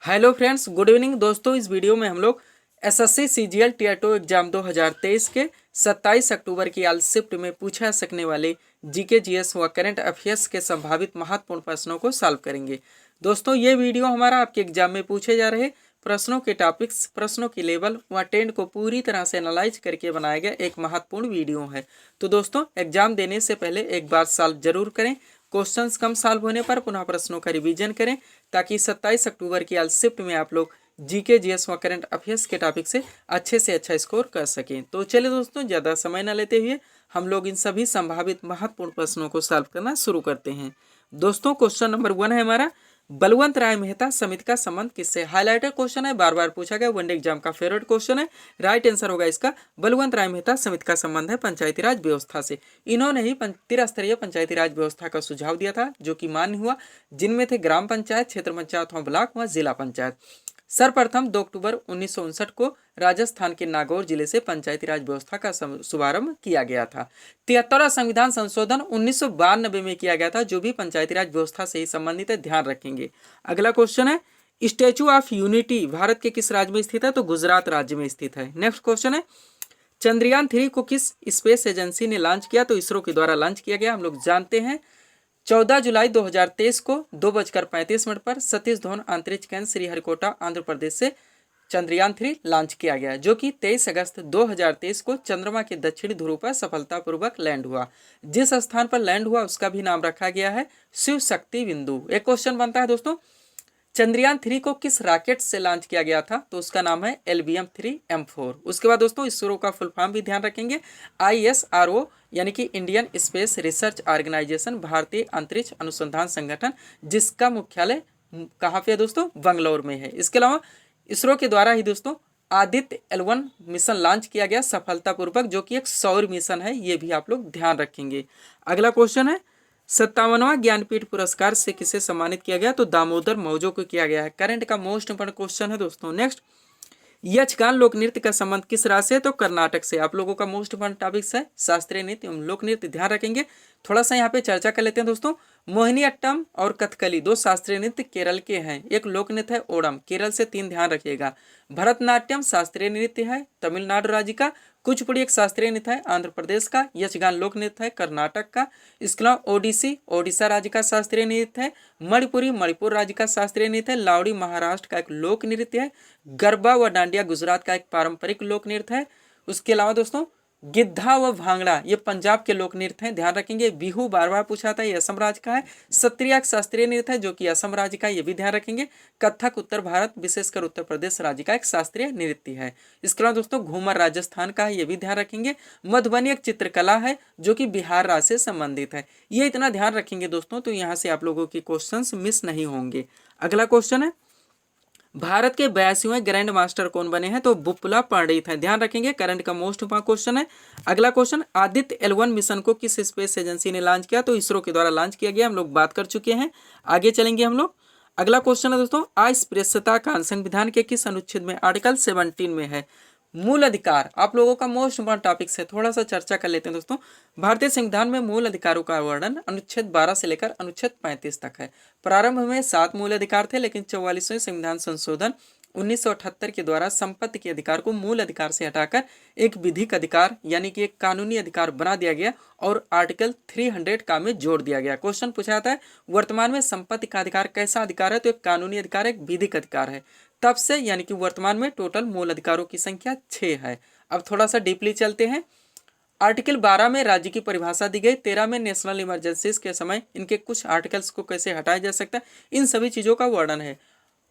Hello friends, good evening दोस्तों। इस video में हम लोग एसएससी सीजीएल टियर 2 एग्जाम 2023 के 27 अक्टूबर की आल शिफ्ट में पूछा सकने वाले जीके जीएस व करंट अफेयर्स के संभावित महत्वपूर्ण प्रश्नों को सॉल्व करेंगे। दोस्तों, ये वीडियो हमारा आपके एग्जाम में पूछे जा रहे प्रश्नों के टॉपिक्स, प्रश्नों की लेवल व ट्रेंड को पूरी तरह से एनालाइज करके बनाया गया एक महत्वपूर्ण वीडियो है। तो दोस्तों, एग्जाम देने से पहले एक बार सॉल्व जरूर करें। क्वेश्चंस कम सॉल्व होने पर पुनः प्रश्नों का रिवीजन करें ताकि 27 अक्टूबर की आज शिफ्ट में आप लोग जीके जीएस व करंट अफेयर्स के टॉपिक से अच्छा स्कोर कर सकें। तो चलिए दोस्तों, ज़्यादा समय न लेते हुए हम लोग इन सभी संभावित महत्वपूर्ण प्रश्नों को सॉल्व करना शुरू करते हैं। दोस्तों, क्वेश्चन नंबर 1 है हमारा, बलवंत राय मेहता समिति का संबंध किससे। हाईलाइटेड क्वेश्चन है, बार बार पूछा गया, वनडे एग्जाम का फेवरेट क्वेश्चन है। राइट आंसर होगा इसका, बलवंत राय मेहता समिति का संबंध है पंचायती राज व्यवस्था से। इन्होंने ही त्रिस्तरीय पंचायती राज व्यवस्था का सुझाव दिया था जो कि मान्य हुआ, जिनमें थे ग्राम पंचायत, क्षेत्र पंचायत व ब्लॉक व जिला पंचायत। सर्वप्रथम 2 अक्टूबर 1959 को राजस्थान के नागौर जिले से पंचायती राज व्यवस्था का शुभारंभ किया गया था। 73वां संविधान संशोधन 1992 में किया गया था, जो भी पंचायती राज व्यवस्था से ही संबंधित है, ध्यान रखेंगे। अगला क्वेश्चन है, स्टैचू ऑफ यूनिटी भारत के किस राज्य में स्थित है, तो गुजरात राज्य में स्थित है। नेक्स्ट क्वेश्चन है, चंद्रयान 3 को किस स्पेस एजेंसी ने लॉन्च किया, तो इसरो के द्वारा लॉन्च किया गया। हम लोग जानते हैं 14 जुलाई 2023 को 2:35 पर सतीश धवन अंतरिक्ष केंद्र श्रीहरिकोटा आंध्र प्रदेश से चंद्रयान 3 लॉन्च किया गया, जो कि 23 अगस्त 2023 को चंद्रमा के दक्षिणी ध्रुव पर सफलतापूर्वक लैंड हुआ। जिस स्थान पर लैंड हुआ उसका भी नाम रखा गया है शिव शक्ति बिंदु। एक क्वेश्चन बनता है दोस्तों, चंद्रयान 3 को किस रॉकेट से लॉन्च किया गया था, तो उसका नाम है LBM-3M4। उसके बाद दोस्तों, इसरो का फुल फॉर्म भी ध्यान रखेंगे, ISRO यानी कि इंडियन स्पेस रिसर्च ऑर्गेनाइजेशन, भारतीय अंतरिक्ष अनुसंधान संगठन, जिसका मुख्यालय कहाँ पे है दोस्तों, बंगलौर में है। इसके अलावा इसरो के द्वारा ही दोस्तों आदित्य L1 मिशन लॉन्च किया गया सफलतापूर्वक, जो कि एक सौर मिशन है, ये भी आप लोग ध्यान रखेंगे। अगला क्वेश्चन है, 57वां ज्ञानपीठ पुरस्कार से किसे सम्मानित किया गया, तो दामोदर मौजो को किया गया है। करंट का मोस्ट इंपोर्टेंट क्वेश्चन है दोस्तों। नेक्स्ट, यक्षगान लोक नृत्य का संबंध किस राज्य से, तो कर्नाटक से। आप लोगों का मोस्ट इंपोर्टेंट टॉपिक्स है शास्त्रीय नृत्य एवं लोक नृत्य, ध्यान रखेंगे। थोड़ा सा यहाँ पे चर्चा कर लेते हैं दोस्तों। मोहिनीअट्टम और कथकली दो शास्त्रीय नृत्य केरल के हैं। एक लोक नृत्य है ओणम, केरल से, 3 ध्यान रखिएगा। भरतनाट्यम शास्त्रीय नृत्य है तमिलनाडु राज्य का। कुचिपुड़ी एक शास्त्रीय नृत्य है आंध्र प्रदेश का। यक्षगान लोक नृत्य है कर्नाटक का। इसके अलावा ओडिसी ओडिशा राज्य का शास्त्रीय नृत्य है। मणिपुरी मणिपुर राज्य का शास्त्रीय नृत्य है। लावड़ी महाराष्ट्र का एक लोक नृत्य है। गरबा व डांडिया गुजरात का एक पारंपरिक लोक नृत्य है। उसके अलावा दोस्तों, गिद्धा व भांगड़ा ये पंजाब के लोक नृत्य हैं, ध्यान रखेंगे। बिहू बार बार पूछा था, ये असम राज्य का है। सत्रिया शास्त्रीय नृत्य है जो कि असम राज्य का है, ये भी ध्यान रखेंगे। कथक उत्तर भारत विशेषकर उत्तर प्रदेश राज्य का एक शास्त्रीय नृत्य है। इसके अलावा दोस्तों, घूमर राजस्थान का है, ये भी ध्यान रखेंगे। मधुबनी एक चित्रकला है जो कि बिहार राज्य से संबंधित है। ये इतना ध्यान रखेंगे दोस्तों, तो यहाँ से आप लोगों के क्वेश्चन मिस नहीं होंगे। अगला क्वेश्चन है, भारत के 82वें ग्रैंड मास्टर कौन बने हैं, तो बुप्पला पंडित हैं, ध्यान रखेंगे। करंट का मोस्ट इंपोर्टेंट क्वेश्चन है। अगला क्वेश्चन, आदित्य L1 मिशन को किस स्पेस एजेंसी ने लॉन्च किया, तो इसरो के द्वारा लॉन्च किया गया। हम लोग बात कर चुके हैं, आगे चलेंगे हम लोग। अगला क्वेश्चन है दोस्तों, अस्पृश्यता का संविधान के किस अनुच्छेद में, आर्टिकल 17 में है। मूल अधिकार आप लोगों का मोस्ट इंपोर्टेंट टॉपिक है, थोड़ा सा चर्चा कर लेते हैं दोस्तों। भारतीय संविधान में मूल अधिकारों का वर्णन अनुच्छेद 12 से लेकर अनुच्छेद 35 तक है। प्रारंभ में 7 मूल अधिकार थे, लेकिन 44वें संविधान संशोधन 1978 के द्वारा संपत्ति के अधिकार को मूल अधिकार से हटाकर एक विधिक अधिकार यानी कि एक कानूनी अधिकार बना दिया गया और आर्टिकल 300 का में जोड़ दिया गया। क्वेश्चन पूछा जाता है, वर्तमान में संपत्ति का अधिकार कैसा अधिकार है, तो एक कानूनी अधिकार, एक विधिक अधिकार है। तब से यानी कि वर्तमान में टोटल मूल अधिकारों की संख्या 6 है। अब थोड़ा सा डीपली चलते हैं। आर्टिकल 12 में राज्य की परिभाषा दी गई। 13 में नेशनल इमरजेंसीज के समय इनके कुछ आर्टिकल्स को कैसे हटाया जा सकता है, इन सभी चीज़ों का वर्णन है।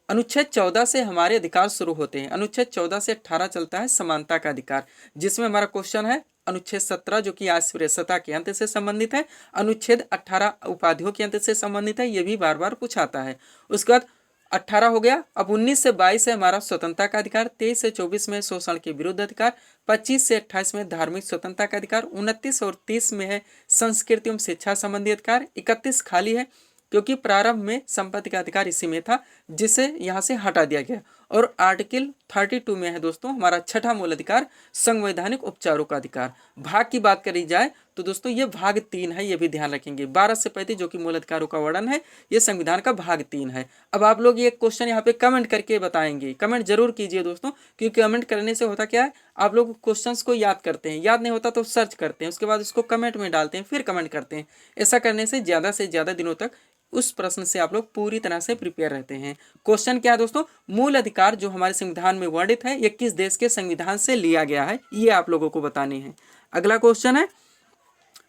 अनुच्छेद 14 से हमारे अधिकार शुरू होते हैं। अनुच्छेद 14 से 18 चलता है समानता का अधिकार, जिसमें हमारा क्वेश्चन है अनुच्छेद 17 जो कि अस्पृश्यता के अंत से संबंधित है। अनुच्छेद 18 उपाधियों के अंत से संबंधित है, ये भी बार बार पूछाता है। उसके बाद 18 हो गया। अब 19 से 22 है हमारा स्वतंत्रता का अधिकार। 23 से 24 में शोषण के विरुद्ध अधिकार। 25 से 28 में धार्मिक स्वतंत्रता का अधिकार। 29 और 30 में है संस्कृति एवं शिक्षा संबंधी अधिकार। 31 खाली है क्योंकि प्रारंभ में संपत्ति का अधिकार इसी में था, जिसे यहाँ से हटा दिया गया। और आर्टिकल 32 में है दोस्तों हमारा छठा मूल अधिकार संवैधानिक उपचारों का अधिकार। भाग की बात करी जाए तो दोस्तों ये भाग 3 है, ये भी ध्यान रखेंगे। 12 से 35 जो कि मूल अधिकारों का वर्णन है, ये संविधान का भाग 3 है। अब आप लोग ये क्वेश्चन यहाँ पे कमेंट करके बताएंगे, कमेंट जरूर कीजिए दोस्तों, क्योंकि कमेंट करने से होता क्या है, आप लोग क्वेश्चंस को याद करते हैं, याद नहीं होता तो सर्च करते हैं, उसके बाद उसको कमेंट में डालते हैं, फिर कमेंट करते हैं। ऐसा करने से ज़्यादा दिनों तक उस प्रश्न से आप लोग पूरी तरह से प्रिपेयर रहते हैं। क्वेश्चन क्या है दोस्तों, मूल अधिकार जो हमारे संविधान में वर्णित है, ये किस देश के संविधान से लिया गया है, ये आप लोगों को बताने हैं। अगला क्वेश्चन है,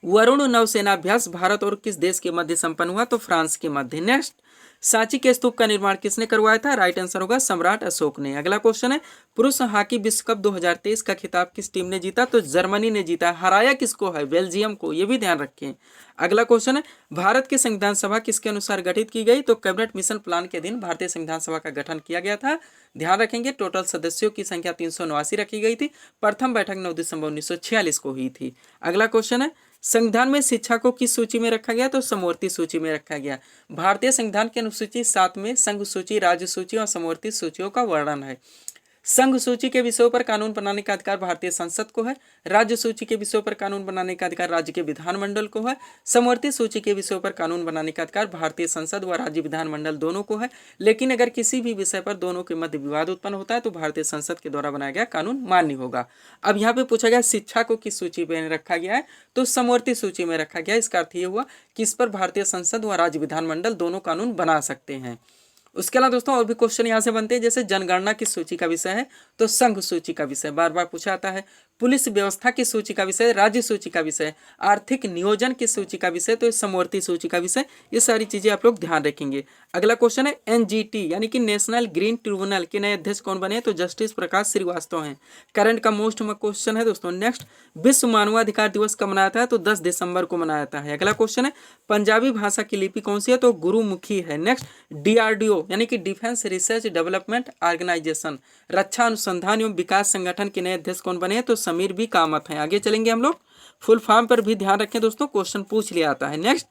वरुण नौसेनाभ्यास भारत और किस देश के मध्य संपन्न हुआ, तो फ्रांस के मध्य। नेक्स्ट, सांची के स्तूप का निर्माण किसने करवाया था, राइट आंसर होगा सम्राट अशोक ने। अगला क्वेश्चन है, पुरुष हॉकी विश्व कप 2023 का खिताब किस टीम ने जीता, तो जर्मनी ने जीता। हराया किसको है, बेल्जियम को, ये भी ध्यान रखें। अगला क्वेश्चन है, भारत की संविधान सभा किसके अनुसार गठित की गई, तो कैबिनेट मिशन प्लान के अधीन भारतीय संविधान सभा का गठन किया गया था। ध्यान रखेंगे, टोटल सदस्यों की संख्या 389 रखी गई थी। प्रथम बैठक 9 दिसंबर 1946 को हुई थी। अगला क्वेश्चन है, संविधान में शिक्षा को किस सूची में रखा गया, तो समवर्ती सूची में रखा गया। भारतीय संविधान की अनुसूची 7 में संघ सूची, राज्य सूची और समवर्ती सूचियों का वर्णन है। संघ सूची के विषयों पर कानून बनाने का अधिकार भारतीय संसद को है। राज्य सूची के विषयों पर कानून बनाने का अधिकार राज्य के विधानमंडल को है। समवर्ती सूची के विषयों पर कानून बनाने का अधिकार भारतीय संसद व राज्य विधानमंडल दोनों को है। लेकिन अगर किसी भी विषय पर दोनों के मध्य विवाद उत्पन्न होता है तो भारतीय संसद के द्वारा बनाया गया कानून मान्य होगा। अब यहाँ पे पूछा गया शिक्षा को किस सूची में रखा गया है, तो समवर्ती सूची में रखा गया। इसका अर्थ ये हुआ कि इस पर भारतीय संसद व राज्य विधानमंडल दोनों कानून बना सकते हैं। उसके अलावा दोस्तों और भी क्वेश्चन यहाँ से बनते हैं, जैसे जनगणना किस सूची का विषय है, तो संघ सूची का विषय बार बार पूछा जाता है। पुलिस व्यवस्था की सूची का विषय राज्य सूची का विषय। आर्थिक नियोजन की सूची का विषय, तो समवर्ती सूची का विषय। ये सारी चीजें आप लोग ध्यान रखेंगे। अगला क्वेश्चन है, एनजीटी यानी कि नेशनल ग्रीन ट्रिब्यूनल के नए अध्यक्ष कौन बने, तो जस्टिस प्रकाश श्रीवास्तव हैं। करंट का मोस्ट क्वेश्चन है दोस्तों। नेक्स्ट, विश्व मानवाधिकार दिवस कब मनाया था, तो 10 दिसंबर को मनाया जाता है। अगला क्वेश्चन है, पंजाबी भाषा की लिपि कौन सी है, तो गुरुमुखी है। नेक्स्ट, डीआरडीओ यानी कि डिफेंस रिसर्च डेवलपमेंट ऑर्गेनाइजेशन, रक्षा अनुसंधान एवं विकास संगठन के नए अध्यक्ष कौन बने हैं, तो समीर बी कामत हैं। आगे चलेंगे हम लोग, फुल फॉर्म पर भी ध्यान रखें दोस्तों, क्वेश्चन पूछ लिया आता है। नेक्स्ट,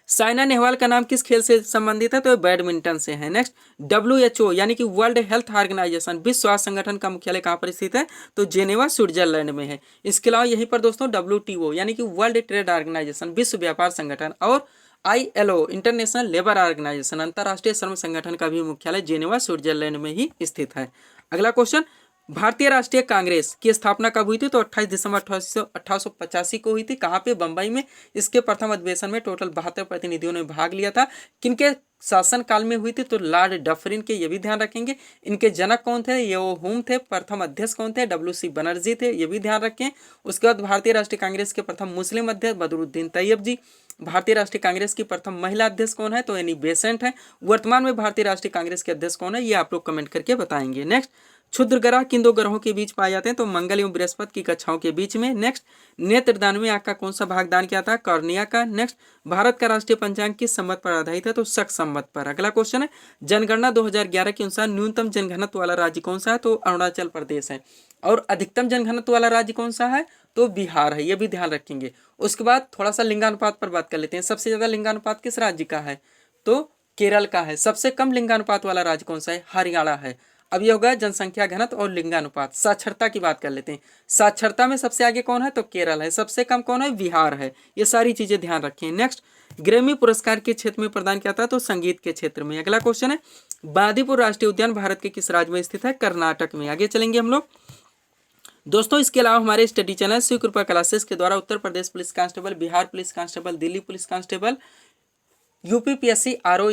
साइना नेहवाल का नाम किस खेल से संबंधित है, तो बैडमिंटन से है। नेक्स्ट, WHO यानी कि वर्ल्ड हेल्थ ऑर्गेनाइजेशन, विश्व स्वास्थ्य संगठन का मुख्यालय कहाँ पर स्थित है, तो जेनेवा स्विट्जरलैंड में है। इसके अलावा यहीं पर दोस्तों WTO यानी कि वर्ल्ड ट्रेड ऑर्गेनाइजेशन, विश्व व्यापार संगठन, और ILO इंटरनेशनल लेबर ऑर्गेनाइजेशन, अंतर्राष्ट्रीय श्रम संगठन का भी मुख्यालय जेनेवा स्विट्जरलैंड में ही स्थित है। अगला क्वेश्चन, भारतीय राष्ट्रीय कांग्रेस की स्थापना कब हुई थी, तो 28 दिसंबर 1885 को हुई थी। कहाँ पे, बंबई में। इसके प्रथम अधिवेशन में टोटल 72 प्रतिनिधियों ने भाग लिया था। किनके शासन काल में हुई थी, तो लॉर्ड डफरिन के, ये भी ध्यान रखेंगे। इनके जनक कौन थे, ये वो हुम थे। प्रथम अध्यक्ष कौन थे, WC बनर्जी थे, ये भी ध्यान रखें। उसके बाद भारतीय राष्ट्रीय कांग्रेस के प्रथम मुस्लिम अध्यक्ष बदरुद्दीन तैयब जी। भारतीय राष्ट्रीय कांग्रेस की प्रथम महिला अध्यक्ष कौन है, तो एनी बेसेंट है। वर्तमान में भारतीय राष्ट्रीय कांग्रेस के अध्यक्ष कौन है, ये आप लोग कमेंट करके बताएंगे। नेक्स्ट, क्षुद्र ग्रह किन 2 ग्रहों के बीच पाए जाते हैं, तो मंगल एवं बृहस्पति की कक्षाओं के बीच में। नेक्स्ट, नेत्रदान में आंख का कौन सा भाग दान किया था, कॉर्निया का। नेक्स्ट, भारत का राष्ट्रीय पंचांग किस संवत पर आधारित है, तो शक संवत पर। अगला क्वेश्चन है, जनगणना 2011 के अनुसार न्यूनतम जनघनत्व वाला राज्य कौन सा है, तो अरुणाचल प्रदेश है। और अधिकतम जनघनत्व वाला राज्य कौन सा है, तो बिहार है, ये भी ध्यान रखेंगे। उसके बाद थोड़ा सा लिंगानुपात पर बात कर लेते हैं। सबसे ज्यादा लिंगानुपात किस राज्य का है, तो केरल का है। सबसे कम लिंगानुपात वाला राज्य कौन सा है, हरियाणा है। अब ये होगा जनसंख्या घनत्व और लिंगानुपात। साक्षरता की बात कर लेते हैं। साक्षरता में सबसे आगे कौन है, तो केरल है। सबसे कम कौन है, बिहार है। ये सारी चीजें ध्यान रखें। नेक्स्ट, ग्रैमी पुरस्कार के क्षेत्र में प्रदान किया था, तो संगीत के क्षेत्र में। अगला क्वेश्चन है, बांदीपुर राष्ट्रीय उद्यान भारत के किस राज्य में स्थित है, कर्नाटक में। आगे चलेंगे हम लोग दोस्तों। इसके अलावा हमारे स्टडी चैनल शिव कृपा क्लासेस के द्वारा Uttar Pradesh police constable, Bihar police constable, Delhi police constable, UPPSC, RO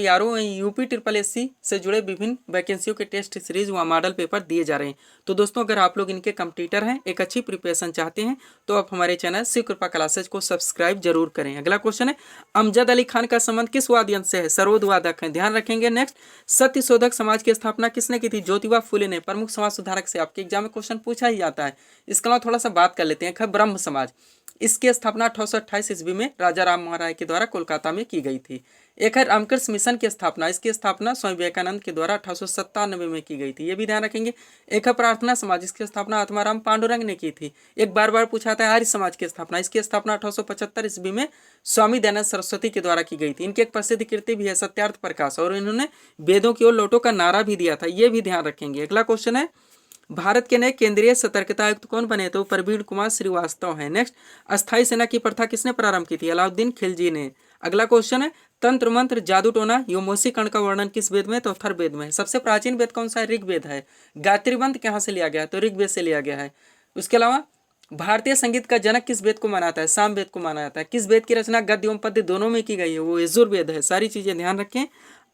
UP SSSC से जुड़े विभिन्न वैकेंसियों के टेस्ट सीरीज व मॉडल पेपर दिए जा रहे हैं। तो दोस्तों अगर आप लोग इनके कंप्लीटर हैं, एक अच्छी प्रिपरेशन चाहते हैं, तो आप हमारे चैनल शिव कृपा क्लासेज को सब्सक्राइब जरूर करें। अगला क्वेश्चन है, अमजद अली खान का संबंध किस वाद्य यंत्र से है, सरोद वादक है, ध्यान रखेंगे। नेक्स्ट, सत्यशोधक समाज की स्थापना किसने की थी, ज्योतिबा फुले ने। प्रमुख समाज सुधारक से आपके एग्जाम में क्वेश्चन पूछा ही जाता है। इसके अलावा थोड़ा सा बात कर लेते हैं, ब्रह्म समाज। इसकी स्थापना 1828 ईस्वी में राजा राम मोहन राय के द्वारा कोलकाता में की गई थी। एक है रामकृष्ण मिशन की स्थापना। इसकी स्थापना स्वामी विवेकानंद के द्वारा 1897 में की गई थी, ये भी ध्यान रखेंगे। एक है प्रार्थना समाज। इसकी स्थापना आत्माराम पांडुरंग ने की थी। एक बार पूछा था आर्य समाज की स्थापना। इसकी स्थापना 1875 ईस्वी में स्वामी दयानंद सरस्वती के द्वारा की गई थी। इनकी एक प्रसिद्ध कृति भी है सत्यार्थ प्रकाश, और इन्होंने वेदों की ओर लौटो का नारा भी दिया था, ये भी ध्यान रखेंगे। अगला क्वेश्चन है, भारत के नए केंद्रीय सतर्कता आयुक्त कौन बने? तो प्रवीण कुमार श्रीवास्तव हैं। नेक्स्ट, अस्थायी सेना की प्रथा किसने प्रारंभ की थी? अलाउद्दीन खिलजी ने। अगला क्वेश्चन है, तंत्र मंत्र जादू टोना योमोसी कण का वर्णन किस वेद में? तो अथर्ववेद में। सबसे प्राचीन वेद कौन सा है? ऋग्वेद है। गायत्री मंत्र कहाँ से लिया गया? तो ऋग्वेद से लिया गया है। उसके अलावा भारतीय संगीत का जनक किस वेद को माना जाता है? सामवेद को माना जाता है। किस वेद की रचना गद्य एवं पद्य दोनों में की गई है? वो यजुर्वेद है। सारी चीजें ध्यान रखें।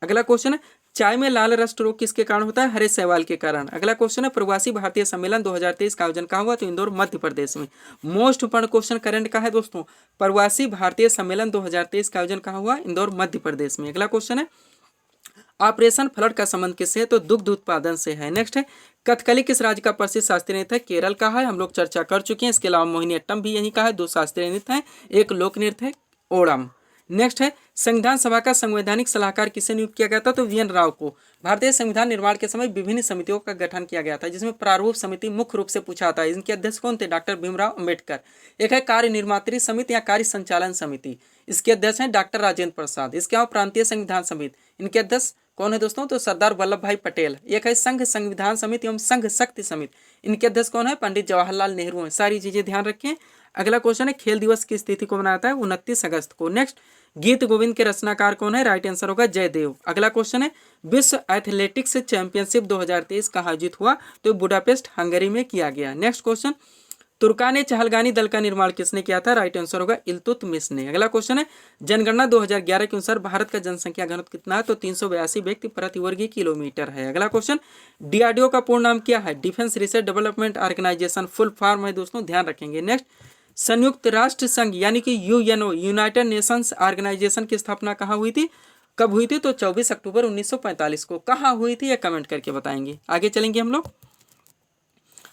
अगला क्वेश्चन है, चाय में लाल रस्ट रोग किसके कारण होता है? हरे शैवाल के कारण। अगला क्वेश्चन है, प्रवासी भारतीय सम्मेलन 2023 का आयोजन कहाँ हुआ? तो इंदौर मध्य प्रदेश में। मोस्ट इंपोर्टेंट क्वेश्चन करंट का है दोस्तों, प्रवासी भारतीय सम्मेलन 2023 का आयोजन कहाँ हुआ? इंदौर मध्य प्रदेश में। अगला क्वेश्चन है, ऑपरेशन फ्लड का संबंध किससे है? तो दुग्ध उत्पादन से है। नेक्स्ट है, कथकली किस राज्य का प्रसिद्ध शास्त्रीय नृत्य है? केरल का है, हम लोग चर्चा कर चुके हैं। इसके अलावा मोहिनीअट्टम भी यहीं का है। दो शास्त्रीय नृत्य है, एक लोक नृत्य है ओणम। नेक्स्ट है, संविधान सभा का संवैधानिक सलाहकार किसे नियुक्त किया गया था? तो वीएन राव को। भारतीय संविधान निर्माण के समय विभिन्न समितियों का गठन किया गया था, जिसमें प्रारूप समिति मुख्य रूप से पूछा था। इनके अध्यक्ष कौन थे? डॉक्टर भीमराव अंबेडकर। एक है कार्य निर्मात्री समिति या कार्य संचालन समिति, इसके अध्यक्ष हैं डॉक्टर राजेंद्र प्रसाद। इसके अलावा प्रांतीय संविधान समिति, इनके अध्यक्ष कौन है दोस्तों? तो सरदार वल्लभ भाई पटेल। एक है संघ संविधान समिति एवं संघ शक्ति समिति, इनके अध्यक्ष कौन है? पंडित जवाहरलाल नेहरू हैं। सारी चीजें ध्यान रखें। अगला क्वेश्चन है, खेल दिवस की तिथि को मनाता है? 29 अगस्त को। नेक्स्ट, गीत गोविंद के रचनाकार कौन है? राइट आंसर होगा जयदेव। अगला क्वेश्चन है, विश्व एथलेटिक्स चैंपियनशिप 2023 कहाँ आयोजित हुआ? तो बुडापेस्ट हंगरी में किया गया। नेक्स्ट क्वेश्चन, तुर्काने चहलगानी दल का निर्माण किसने किया था? राइट आंसर होगा इल्तुतमिश ने। अगला क्वेश्चन है, जनगणना 2011 के अनुसार भारत का जनसंख्या घनत्व कितना है? तो 382 व्यक्ति प्रति वर्ग किलोमीटर है। अगला क्वेश्चन, डीआरडीओ का पूर्ण नाम क्या है? Defence research development organisation full form है दोस्तों, ध्यान रखेंगे। नेक्स्ट, संयुक्त राष्ट्र संघ यानी कि यूएनओ यूनाइटेड नेशंस ऑर्गेनाइजेशन की स्थापना कहाँ हुई थी? कब हुई थी? तो 24 अक्टूबर 1945 को। कहाँ हुई थी? यह कमेंट करके बताएंगे। आगे चलेंगे हम लोग।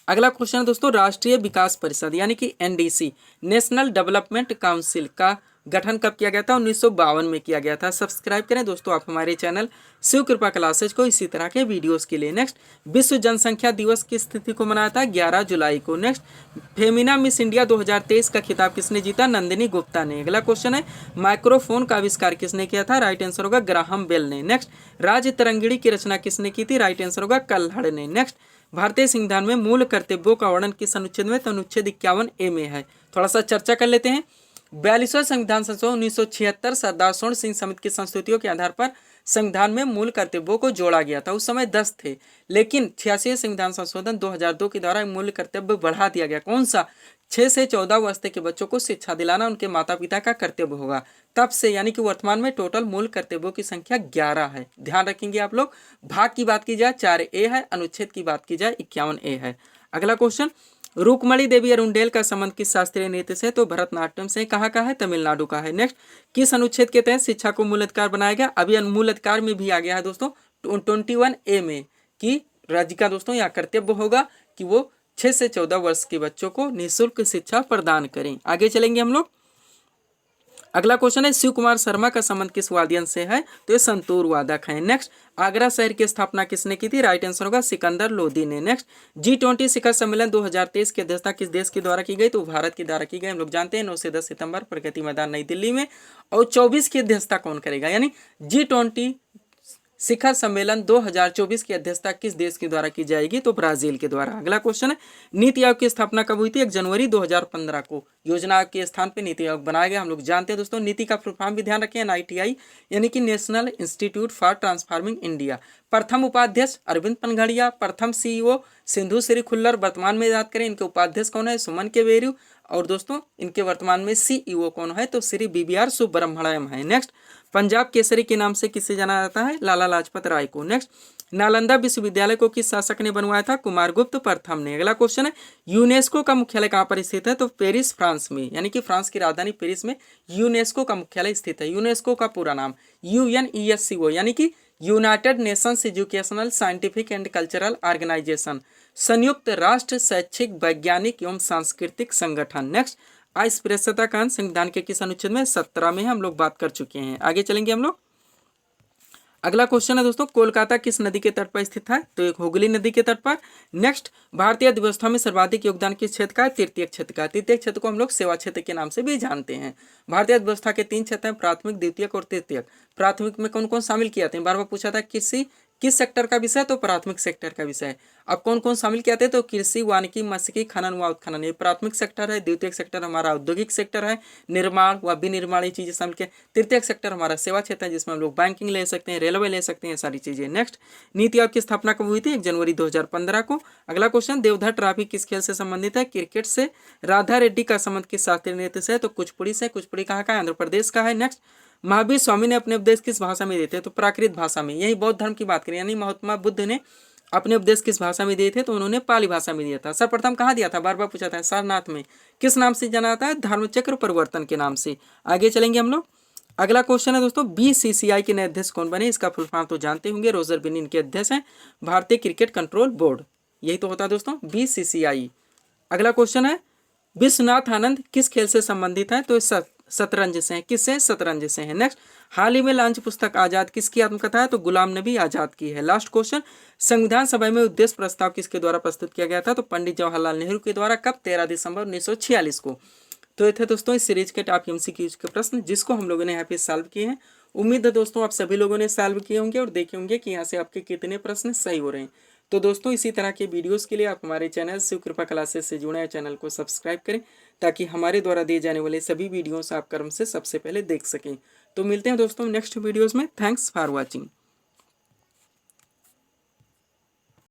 अगला क्वेश्चन है दोस्तों, राष्ट्रीय विकास परिषद यानी कि एनडीसी नेशनल डेवलपमेंट काउंसिल का गठन कब किया गया था? 1952 में किया गया था। सब्सक्राइब करें दोस्तों आप हमारे चैनल शिव कृपा क्लासेज को इसी तरह के वीडियोस के लिए। नेक्स्ट, विश्व जनसंख्या दिवस किस तिथि को मनाया था? 11 जुलाई को। नेक्स्ट, फेमिना मिस इंडिया 2023 का खिताब किसने जीता? नंदिनी गुप्ता ने। अगला क्वेश्चन है, माइक्रोफोन का आविष्कार किसने किया था? राइट आंसर होगा ग्राहम बेल ने। नेक्स्ट, राज्य तरंगिणी की रचना किसने की थी? राइट आंसर होगा कल्हड़ ने। नेक्स्ट, भारतीय संविधान में मूल कर्तव्यों का वर्णन किस अनुच्छेद में? तो अनुच्छेद 51A में है। थोड़ा सा चर्चा कर लेते हैं। 42वां संविधान संशोधन 1976 सरदार स्वर्ण सिंह समिति की संस्तुतियों के आधार पर संविधान में मूल कर्तव्यों को जोड़ा गया था। उस समय 10 थे, लेकिन 86वें संविधान संशोधन 2002 के द्वारा मूल कर्तव्य बढ़ा दिया गया। कौन सा? 6 से 14 वर्ष तक के बच्चों को शिक्षा दिलाना उनके माता पिता का कर्तव्य होगा। तब से यानी कि वर्तमान में टोटल मूल कर्तव्यों की संख्या 11 है। ध्यान रखेंगे आप लोग। भाग की बात की जाए 4A है, अनुच्छेद की बात की जाए 51A है। अगला क्वेश्चन, रुक्मणी देवी अरुंडेल का संबंध किस शास्त्रीय नृत्य से? तो भरतनाट्यम से। कहाँ का है? तमिलनाडु का है। नेक्स्ट, किस अनुच्छेद के तहत शिक्षा को मूल अधिकार बनाया गया? अभी मूल अधिकार में भी आ गया है दोस्तों 21A में कि राज्य का दोस्तों यहाँ कर्तव्य होगा कि वो 6 से 14 वर्ष के बच्चों को निःशुल्क शिक्षा प्रदान करें। आगे चलेंगे हम लोग। अगला क्वेश्चन है, शिव कुमार शर्मा का संबंध किस वाद्ययंत्र से है? तो ये संतूर वादक है। नेक्स्ट, आगरा शहर की स्थापना किसने की थी? राइट आंसर होगा सिकंदर लोदी ने। नेक्स्ट, G20 शिखर सम्मेलन 2023 की अध्यक्षता किस देश के द्वारा की गई? तो भारत के द्वारा की गई। हम लोग जानते हैं 9 से 10 सितंबर प्रगति मैदान नई दिल्ली में। और 24 की अध्यक्षता कौन करेगा? यानी G20 शिखर सम्मेलन 2024 की अध्यक्षता किस देश के द्वारा की जाएगी? तो ब्राजील के द्वारा। अगला क्वेश्चन है, नीति आयोग की स्थापना कब हुई थी? 1 जनवरी 2015 को। योजना आयोग के स्थान पे नीति आयोग बनाया गया। हम लोग जानते हैं दोस्तों। नीति का फुल फॉर्म भी ध्यान रखें, NITI यानी कि national institute for transforming India. प्रथम उपाध्यक्ष अरविंद पनघड़िया, प्रथम CEO सिंधु श्री खुल्लर। वर्तमान में याद करें इनके उपाध्यक्ष कौन है? सुमन के वेरू। और दोस्तों इनके वर्तमान में CEO कौन है? तो श्री BBR सुब्रह्मण्यम है। नेक्स्ट, पंजाब केसरी के नाम से किसे जाना जाता है? लाला लाजपत राय को। नेक्स्ट, नालंदा विश्वविद्यालय को किस शासक ने बनवाया था? कुमारगुप्त प्रथम ने। अगला क्वेश्चन है, यूनेस्को का मुख्यालय कहाँ पर स्थित है? तो पेरिस फ्रांस में, यानी कि फ्रांस की राजधानी पेरिस में यूनेस्को का मुख्यालय स्थित है। यूनेस्को का पूरा नाम UNESCO यानी कि United Nations educational scientific and cultural organisation, संयुक्त राष्ट्र शैक्षिक वैज्ञानिक एवं सांस्कृतिक संगठन। नेक्स्ट, अस्पृश्यता का संविधान के किस अनुच्छेद में? 17 में हम लोग बात कर चुके हैं। आगे चलेंगे हम लोग। अगला क्वेश्चन है दोस्तों, कोलकाता किस नदी के तट पर स्थित है? तो एक हुगली नदी के तट पर। नेक्स्ट, भारतीय अर्थव्यवस्था में सर्वाधिक योगदान किस क्षेत्र का है? तृतीयक क्षेत्र का। तृतीयक क्षेत्र को हम लोग सेवा क्षेत्र के नाम से भी जानते हैं। भारतीय अर्थव्यवस्था के 3 क्षेत्र हैं, प्राथमिक, द्वितीयक और तृतीयक। प्राथमिक में कौन कौन शामिल किए जाते हैं? बार बार पूछा था, कृषि, किस सेक्टर का विषय, तो प्राथमिक सेक्टर का विषय। अब कौन कौन शामिल किए थे, तो कृषि, वानिकी, मत्स्यिकी, खनन व उत्खनन, ये प्राथमिक सेक्टर है। द्वितीयक सेक्टर हमारा औद्योगिक सेक्टर है, निर्माण व विनिर्माण चीजें शामिल किए। तृतीयक सेक्टर हमारा सेवा क्षेत्र है, जिसमें हम लोग बैंकिंग ले सकते हैं, रेलवे ले सकते हैं, सारी चीजें। नेक्स्ट, नीति आयोग की स्थापना कब हुई थी, 1 जनवरी 2015 को। अगला क्वेश्चन, देवधर ट्रॉफी किस खेल से संबंधित है, क्रिकेट से। राधा रेड्डी का संबंध किस शास्त्रीय नृत्य से है, तो कुचिपुड़ी से। कुचिपुड़ी कहाँ का है, आंध्र प्रदेश का है। नेक्स्ट, महावीर स्वामी ने अपने उपदेश किस भाषा में दिए थे, तो प्राकृत भाषा में। यही बौद्ध धर्म की बात करें, यानी महात्मा बुद्ध ने अपने उपदेश किस भाषा में दिए थे, तो उन्होंने पाली भाषा में दिया था। सर्वप्रथम कहाँ दिया था, बार बार पूछा था, सारनाथ में। किस नाम से जाना जाता है, धर्मचक्र परिवर्तन के नाम से। आगे चलेंगे हम लोग। अगला क्वेश्चन है दोस्तों, BCCI के नए अध्यक्ष कौन बने, इसका फुल फॉर्म तो जानते होंगे, रोजर बिन्नी इनके अध्यक्ष हैं। भारतीय क्रिकेट कंट्रोल बोर्ड, यही तो होता है दोस्तों BCCI। अगला क्वेश्चन है, विश्वनाथ आनंद किस खेल से संबंधित है, तो शतरंज से है। किससे, शतरंज से है। नेक्स्ट, हाल ही में लॉन्च पुस्तक आजाद किसकी आत्मकथा है, तो गुलाम नबी आजाद की है। लास्ट क्वेश्चन, संविधान सभा में उद्देश्य प्रस्ताव किसके द्वारा प्रस्तुत किया गया था, तो पंडित जवाहरलाल नेहरू के द्वारा। कब, 13 दिसंबर 1946 को। तो ये थे दोस्तों इस सीरीज के टॉप MCQs के प्रश्न, जिसको हम लोगों ने यहाँ पे सॉल्व किए हैं। उम्मीद है दोस्तों आप सभी लोगों ने सॉल्व किए होंगे और देखे होंगे कि यहाँ से आपके कितने प्रश्न सही हो रहे हैं। तो दोस्तों इसी तरह के वीडियोस के लिए आप हमारे चैनल शिव कृपा क्लासेस से जुड़े, चैनल को सब्सक्राइब करें, ताकि हमारे द्वारा दिए जाने वाले सभी वीडियोस आप क्रम से सबसे पहले देख सकें। तो मिलते हैं दोस्तों नेक्स्ट वीडियोस में। Thanks for watching.